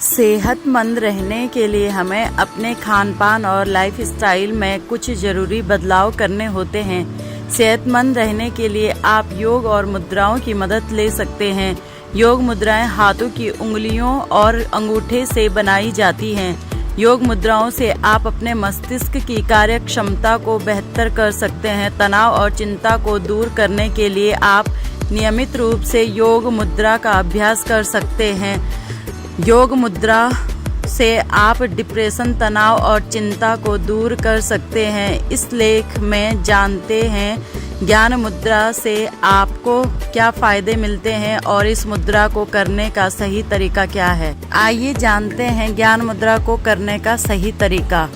सेहतमंद रहने के लिए हमें अपने खान-पान और लाइफस्टाइल में कुछ ज़रूरी बदलाव करने होते हैं। सेहतमंद रहने के लिए आप योग और मुद्राओं की मदद ले सकते हैं। योग मुद्राएं हाथों की उंगलियों और अंगूठे से बनाई जाती हैं। योग मुद्राओं से आप अपने मस्तिष्क की कार्य क्षमता को बेहतर कर सकते हैं। तनाव और चिंता को दूर करने के लिए आप नियमित रूप से योग मुद्रा का अभ्यास कर सकते हैं। योग मुद्रा से आप डिप्रेशन, तनाव और चिंता को दूर कर सकते हैं। इस लेख में जानते हैं ज्ञान मुद्रा से आपको क्या फ़ायदे मिलते हैं और इस मुद्रा को करने का सही तरीका क्या है। आइए जानते हैं ज्ञान मुद्रा को करने का सही तरीका।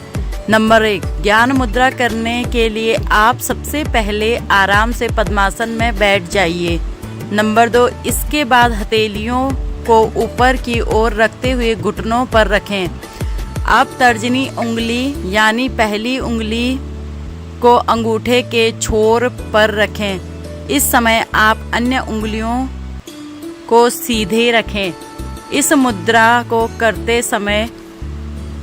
नंबर 1, ज्ञान मुद्रा करने के लिए आप सबसे पहले आराम से पद्मासन में बैठ जाइए। नंबर 2, इसके बाद हथेलियों को ऊपर की ओर रखते हुए घुटनों पर रखें। अब तर्जनी उंगली यानी पहली उंगली को अंगूठे के छोर पर रखें। इस समय आप अन्य उंगलियों को सीधे रखें। इस मुद्रा को करते समय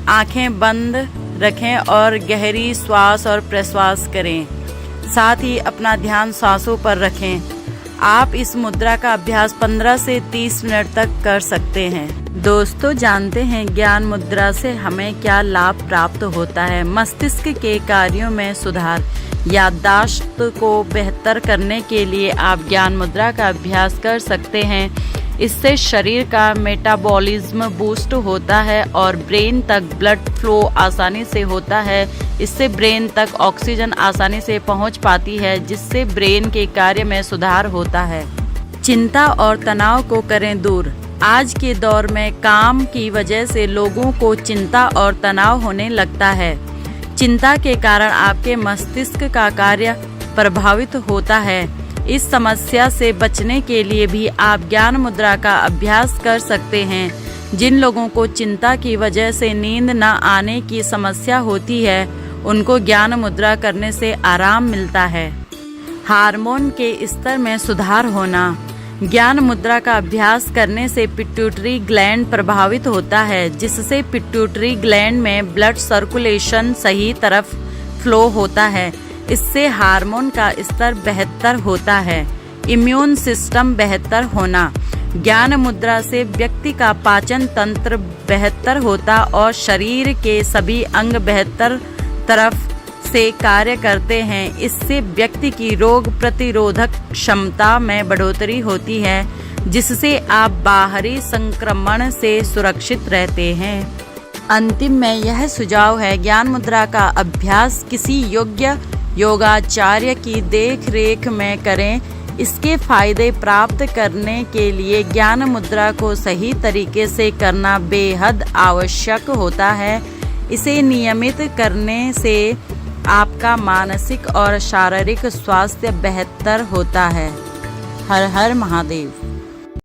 आंखें बंद रखें और गहरी श्वास और प्रश्वास करें। साथ ही अपना ध्यान सांसों पर रखें। आप इस मुद्रा का अभ्यास 15 से 30 मिनट तक कर सकते हैं। दोस्तों, जानते हैं ज्ञान मुद्रा से हमें क्या लाभ प्राप्त होता है। मस्तिष्क के कार्यों में सुधार। याददाश्त को बेहतर करने के लिए आप ज्ञान मुद्रा का अभ्यास कर सकते हैं। इससे शरीर का मेटाबॉलिज्म बूस्ट होता है और ब्रेन तक ब्लड फ्लो आसानी से होता है। इससे ब्रेन तक ऑक्सीजन आसानी से पहुंच पाती है, जिससे ब्रेन के कार्य में सुधार होता है। चिंता और तनाव को करें दूर। आज के दौर में काम की वजह से लोगों को चिंता और तनाव होने लगता है। चिंता के कारण आपके मस्तिष्क का कार्य प्रभावित होता है। इस समस्या से बचने के लिए भी आप ज्ञान मुद्रा का अभ्यास कर सकते हैं। जिन लोगों को चिंता की वजह से नींद न आने की समस्या होती है, उनको ज्ञान मुद्रा करने से आराम मिलता है। हार्मोन के स्तर में सुधार होना। ज्ञान मुद्रा का अभ्यास करने से पिट्यूटरी ग्लैंड प्रभावित होता है, जिससे पिट्यूटरी ग्लैंड में ब्लड सर्कुलेशन सही तरफ फ्लो होता है। इससे हार्मोन का स्तर बेहतर होता है। इम्यून सिस्टम बेहतर होना। ज्ञान मुद्रा से व्यक्ति का पाचन तंत्र बेहतर होता और शरीर के सभी अंग बेहतर तरफ से कार्य करते हैं। इससे व्यक्ति की रोग प्रतिरोधक क्षमता में बढ़ोतरी होती है, जिससे आप बाहरी संक्रमण से सुरक्षित रहते हैं। अंतिम में यह सुझाव है, ज्ञान मुद्रा का अभ्यास किसी योग्य योगाचार्य की देख-रेख में करें। इसके फायदे प्राप्त करने के लिए ज्ञान मुद्रा को सही तरीके से करना बेहद आवश्यक होता है। इसे नियमित करने से आपका मानसिक और शारीरिक स्वास्थ्य बेहतर होता है। हर हर महादेव।